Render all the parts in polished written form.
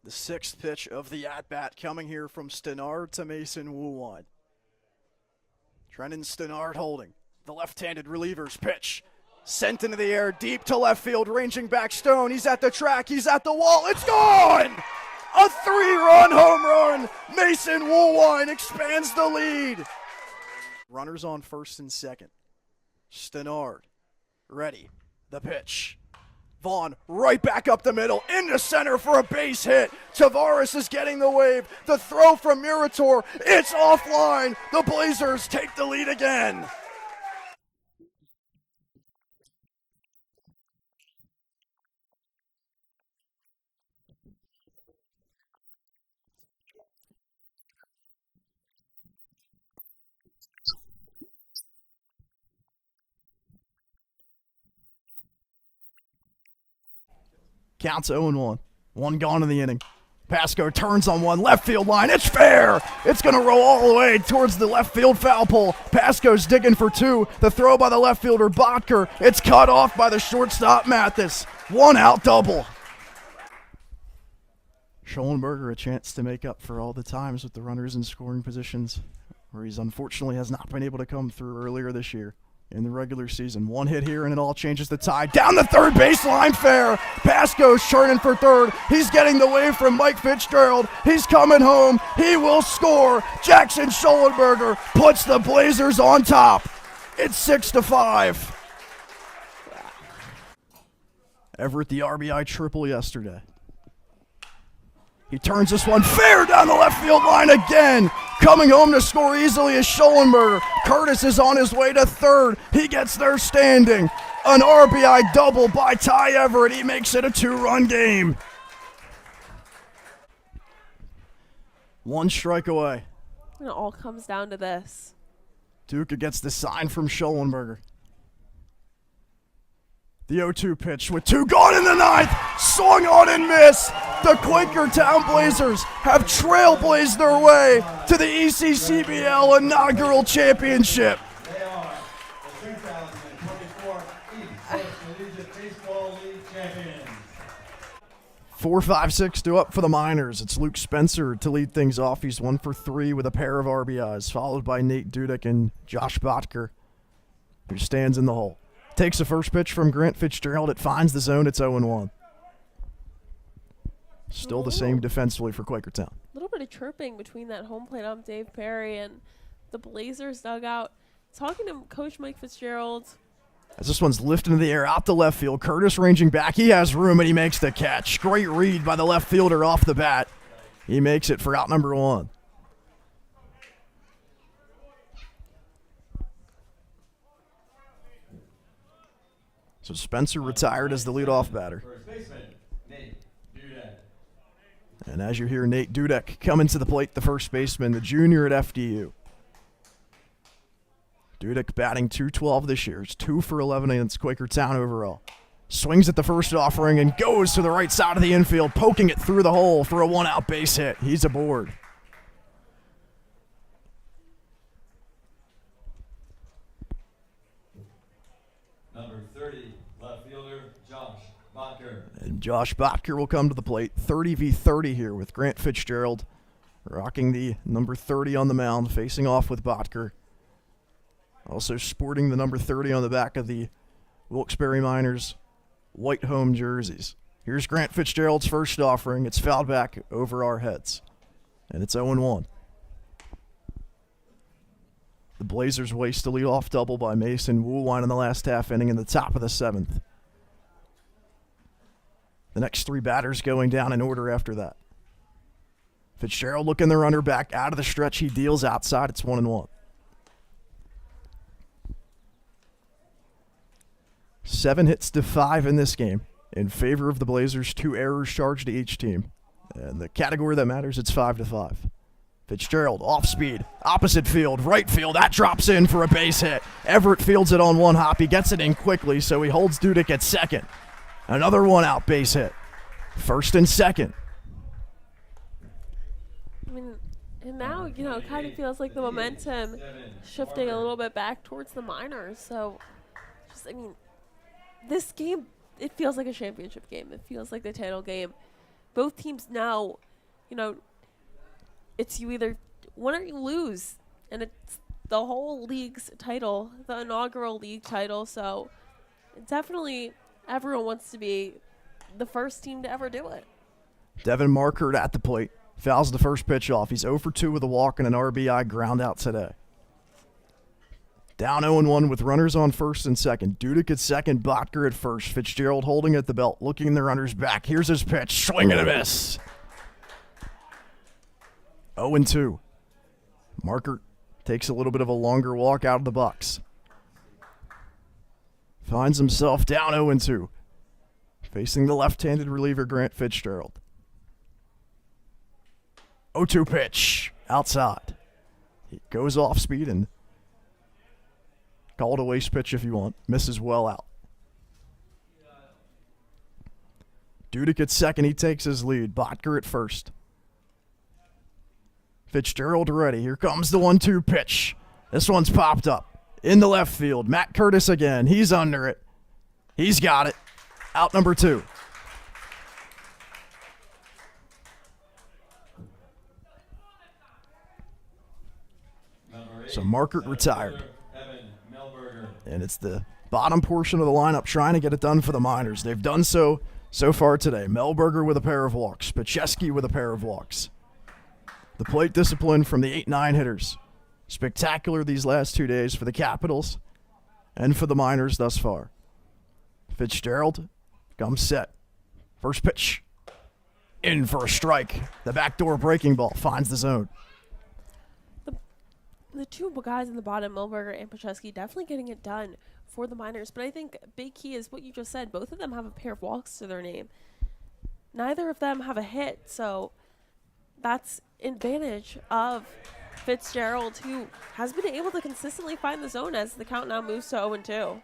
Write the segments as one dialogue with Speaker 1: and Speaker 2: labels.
Speaker 1: The sixth pitch of the at-bat coming here from Stenard to Mason Woolwine. Trenton Stenard holding. The left-handed reliever's pitch. Sent into the air, deep to left field, ranging back Stone. He's at the track, he's at the wall, it's gone! A 3-run home run! Mason Woolwine expands the lead. Runners on first and second. Stenard, ready, the pitch. Vaughn right back up the middle, into center for a base hit. Tavares is getting the wave. The throw from Murator, it's offline. The Blazers take the lead again. Counts 0-1. One gone in the inning. Pasco turns on one, left field line. It's fair. It's going to roll all the way towards the left field foul pole. Pasco's digging for two. The throw by the left fielder, Botker. It's cut off by the shortstop, Mathis. One out double. Schollenberger a chance to make up for all the times with the runners in scoring positions where he's unfortunately has not been able to come through earlier this year. In the regular season, one hit here and it all changes the tide. Down the third baseline, fair. Pasco's churning for third. He's getting the wave from Mike Fitzgerald. He's coming home. He will score. Jackson Schollenberger puts the Blazers on top. It's 6-5. Everett the RBI triple yesterday. He turns this one fair down the left field line again. Coming home to score easily is Schollenberger. Curtis is on his way to third. He gets there standing. An RBI double by Ty Everett. He makes it a 2-run game. One strike away.
Speaker 2: And it all comes down to this.
Speaker 1: Duca gets the sign from Schollenberger. The 0-2 pitch with two gone in the ninth. Swung on and missed. The Quakertown Blazers have trailblazed their way to the ECCBL inaugural championship.
Speaker 3: They are the 2024 East Collegiate Baseball League champions.
Speaker 1: 4-5-6 to up for the Miners. It's Luke Spencer to lead things off. He's 1 for 3 with a pair of RBIs, followed by Nate Dudek and Josh Botker, who stands in the hole. Takes the first pitch from Grant Fitzgerald. It finds the zone. It's 0-1. Still the same defensively for Quakertown.
Speaker 2: A little bit of chirping between that home plate ump Dave Perry and the Blazers dugout. Talking to Coach Mike Fitzgerald.
Speaker 1: As this one's lifted into the air out to left field. Curtis ranging back. He has room and he makes the catch. Great read by the left fielder off the bat. He makes it for out number 1. So Spencer retired as the leadoff batter.
Speaker 3: First baseman, Nate Dudek.
Speaker 1: And as you hear Nate Dudek coming to the plate, the first baseman, the junior at FDU. Dudek batting .212 this year. It's 2 for 11 against Quakertown overall. Swings at the first offering and goes to the right side of the infield, poking it through the hole for a 1-out base hit. He's aboard.
Speaker 3: Number 30, left fielder, Josh Botker.
Speaker 1: And Josh Botker will come to the plate. 30v30 here with Grant Fitzgerald rocking the number 30 on the mound, facing off with Botker. Also sporting the number 30 on the back of the Wilkes-Barre Miners white home jerseys. Here's Grant Fitzgerald's first offering. It's fouled back over our heads. And it's 0-1. The Blazers waste a leadoff double by Mason Woolwine in the last half inning in the top of the 7th. The next 3 batters going down in order after that. Fitzgerald looking the runner back out of the stretch. He deals outside. It's 1-1. 7 hits to 5 in this game in favor of the Blazers. 2 errors charged to each team. And the category that matters, it's 5-5. Fitzgerald off speed, opposite field, right field. That drops in for a base hit. Everett fields it on one hop. He gets it in quickly, so he holds Dudek at second. Another 1-out base hit. First and second.
Speaker 2: I mean, and now, it kind of feels like the momentum shifting a little bit back towards the Miners. So, this game, it feels like a championship game. It feels like the title game. both teams know, it's you either win or you lose. And it's the whole league's title, the inaugural league title. So definitely everyone wants to be the first team to ever do it.
Speaker 1: Devin Markert at the plate. Fouls the first pitch off. He's 0 for 2 with a walk and an RBI ground out today. Down 0-1 with runners on first and second. Dudek at second, Botker at first. Fitzgerald holding at the belt, looking the runners back. Here's his pitch. Swing and a miss. 0-2. Markert takes a little bit of a longer walk out of the box. Finds himself down 0-2. Facing the left-handed reliever, Grant Fitzgerald. 0-2 pitch. Outside. He goes off speed and called a waste pitch if you want. Misses well out. Dudek at second. He takes his lead. Botker at first. Fitzgerald ready. Here comes the 1-2 pitch. This one's popped up. In the left field. Matt Curtis again. He's under it. He's got it. Out number 2. So Markert retired. And it's the bottom portion of the lineup trying to get it done for the Miners. They've done so far today. Melberger with a pair of walks. PxP with a pair of walks. The plate discipline from the 8-9 hitters. Spectacular these last 2 days for the Capitals and for the Miners thus far. Fitzgerald comes set. First pitch. In for a strike. The backdoor breaking ball finds the zone.
Speaker 2: The two guys in the bottom, Melberger and PxP, definitely getting it done for the Miners. But I think big key is what you just said. Both of them have a pair of walks to their name. Neither of them have a hit, so that's advantage of Fitzgerald, who has been able to consistently find the zone as the count now moves to 0-2.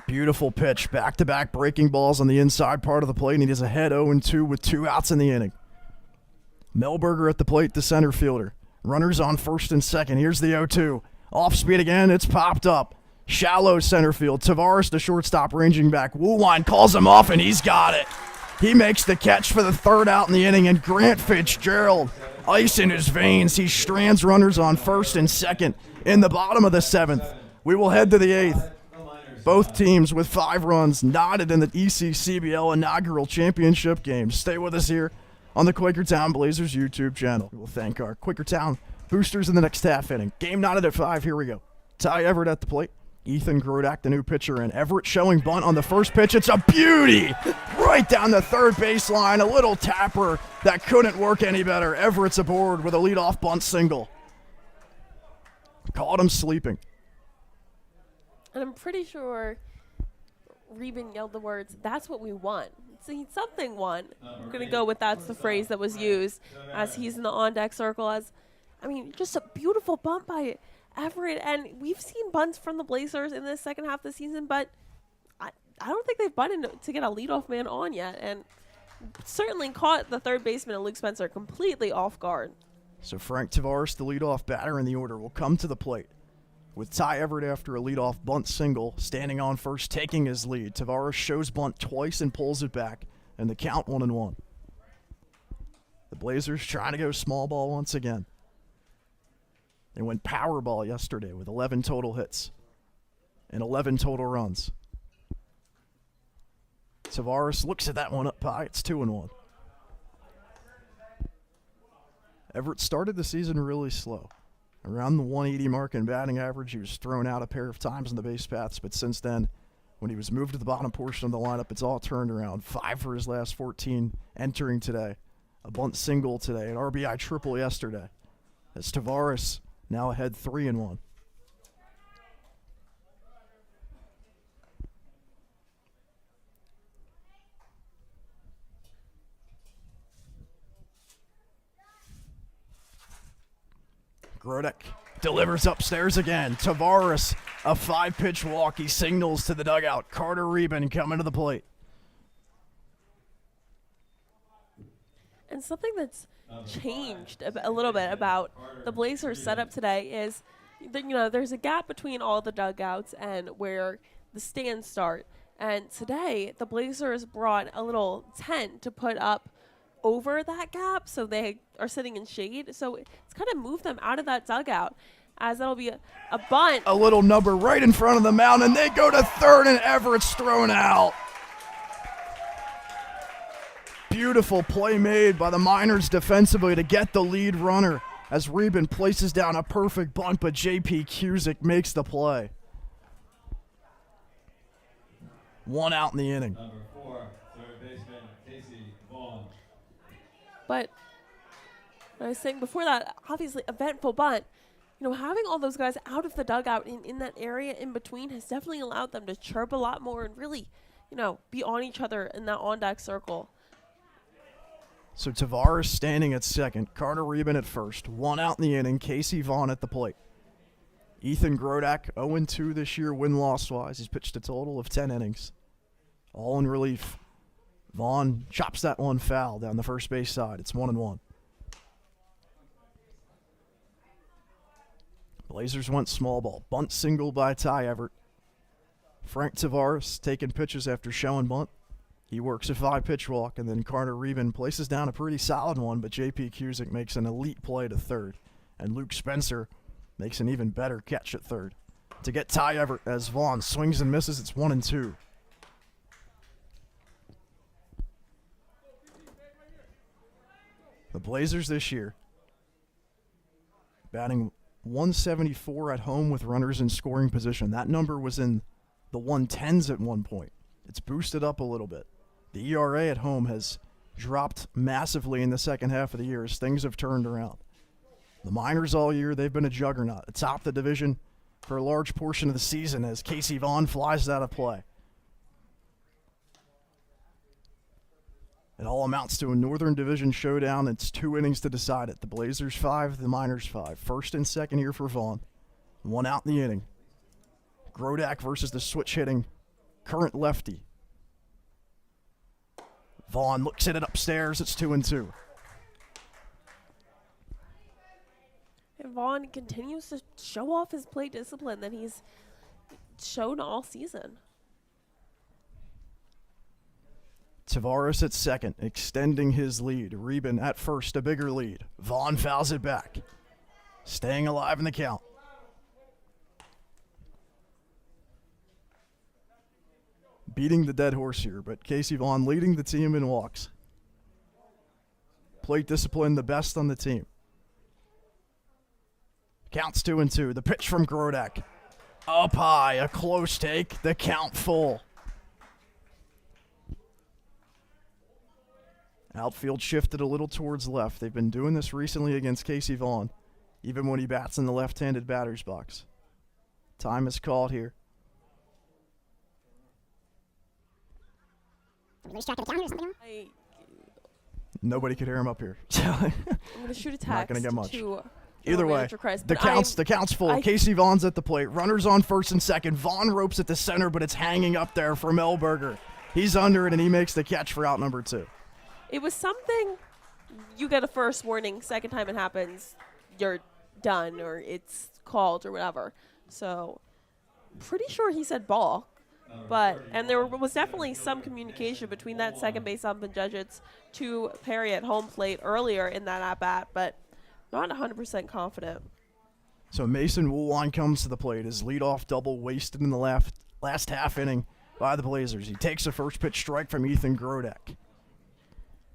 Speaker 1: Beautiful pitch. Back-to-back breaking balls on the inside part of the plate, and he is ahead 0-2 with 2 outs in the inning. Melberger at the plate, the center fielder. Runners on first and second. Here's the 0-2. Off speed again. It's popped up. Shallow center field. Tavares, the shortstop, ranging back. Woolwine calls him off, and he's got it. He makes the catch for the 3rd out in the inning, and Grant Fitzgerald, ice in his veins. He strands runners on first and second in the bottom of the 7th. We will head to the 8th. Both teams with 5 runs knotted in the ECCBL inaugural championship game. Stay with us here on the Quakertown Blazers YouTube channel. We'll thank our Quakertown boosters in the next half inning. Game knotted at 5. Here we go. Ty Everett at the plate. Ethan Grodak, the new pitcher, and Everett showing bunt on the first pitch. It's a beauty! Right down the third baseline. A little tapper that couldn't work any better. Everett's aboard with a leadoff bunt single. Caught him sleeping.
Speaker 2: And I'm pretty sure Reben yelled the words, "That's what we want." See, something won. I'm going to go with that's the phrase that was used as he's in the on-deck circle. Just a beautiful bunt by Everett. And we've seen bunts from the Blazers in the second half of the season, but I don't think they've bunted to get a leadoff man on yet. And certainly caught the third baseman and Luke Spencer completely off guard.
Speaker 1: So Frank Tavares, the leadoff batter in the order, will come to the plate. With Ty Everett after a leadoff bunt single, standing on first, taking his lead. Tavares shows bunt twice and pulls it back, and the count 1-1. The Blazers trying to go small ball once again. They went power ball yesterday with 11 total hits and 11 total runs. Tavares looks at that one up high. It's 2-1. Everett started the season really slow. Around the 180 mark in batting average, he was thrown out a pair of times in the base paths, but since then, when he was moved to the bottom portion of the lineup, it's all turned around. 5 for his last 14 entering today. A bunt single today, an RBI triple yesterday. As Tavares now ahead 3-1. Grodak delivers upstairs again. Tavares, a 5-pitch walk. He signals to the dugout. Carter Reben coming to the plate.
Speaker 2: And something that's changed a little bit about the Blazers setup today is, there's a gap between all the dugouts and where the stands start. And today, the Blazers brought a little tent to put up over that gap, so they are sitting in shade. So it's kind of moved them out of that dugout, as that'll be a bunt.
Speaker 1: A little number right in front of the mound, and they go to third, and Everett's thrown out. Beautiful play made by the Miners defensively to get the lead runner as Reben places down a perfect bunt, but J.P. Cusick makes the play. 1 out in the inning.
Speaker 3: Number 4, third baseman Casey Vaughn.
Speaker 2: But I was saying before that, obviously eventful bunt. You know, having all those guys out of the dugout in that area in between has definitely allowed them to chirp a lot more and really, you know, be on each other in that on-deck circle.
Speaker 1: So Tavares standing at second, Carter Reben at first. 1 out in the inning, Casey Vaughn at the plate. Ethan Grodak, 0-2 this year win-loss-wise. He's pitched a total of 10 innings, all in relief. Vaughn chops that one foul down the first base side. It's 1-1. Blazers went small ball. Bunt single by Ty Everett. Frank Tavares taking pitches after showing bunt. He works a 5-pitch walk, and then Carter Reben places down a pretty solid one, but J.P. Cusick makes an elite play to third. And Luke Spencer makes an even better catch at third to get Ty Everett as Vaughn swings and misses. It's 1-2. The Blazers this year batting 174 at home with runners in scoring position. That number was in the 110s at one point. It's boosted up a little bit. The ERA at home has dropped massively in the second half of the year as things have turned around. The Miners all year, they've been a juggernaut atop the division for a large portion of the season as Casey Vaughn flies out of play. It all amounts to a Northern Division showdown. It's 2 innings to decide it. The Blazers 5, the Miners 5. First and second here for Vaughn. 1 out in the inning. Grodak versus the switch-hitting current lefty. Vaughn looks at it upstairs. It's 2-2.
Speaker 2: And Vaughn continues to show off his play discipline that he's shown all season.
Speaker 1: Tavares at second, extending his lead. Reben at first, a bigger lead. Vaughn fouls it back. Staying alive in the count. Beating the dead horse here, but Casey Vaughn leading the team in walks. Plate discipline, the best on the team. Counts 2-2. The pitch from Grodak. Up high, a close take. The count full. Outfield shifted a little towards left. They've been doing this recently against Casey Vaughn, even when he bats in the left-handed batter's box. Time is called here. Nobody could hear him up here.
Speaker 2: I'm going to shoot a text.
Speaker 1: Not going to get much.
Speaker 2: To
Speaker 1: Either way,
Speaker 2: Christ,
Speaker 1: the count's full. Casey Vaughn's at the plate. Runners on first and second. Vaughn ropes at the center, but it's hanging up there for Melberger. He's under it, and he makes the catch for out number 2.
Speaker 2: It was something, you get a first warning, second time it happens, you're done, or it's called, or whatever. So, pretty sure he said ball. And there was definitely some communication between that second base ump and judges to Perry at home plate earlier in that at-bat, but not 100% confident.
Speaker 1: So Mason Woolwine comes to the plate. His leadoff double wasted in the last half inning by the Blazers. He takes a first pitch strike from Ethan Grodak.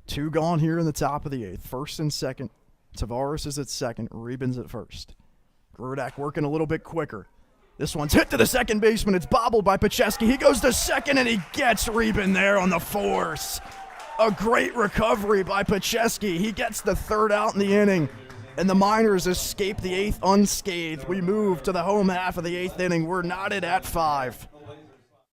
Speaker 1: 2 gone here in the top of the 8th. First and second. Tavares is at second. Reben's at first. Grodak working a little bit quicker. This one's hit to the second baseman. It's bobbled by PxP. He goes to second, and he gets Reben there on the force. A great recovery by PxP. He gets the 3rd out in the inning, and the Miners escape the 8th unscathed. We move to the home half of the 8th inning. We're knotted at 5.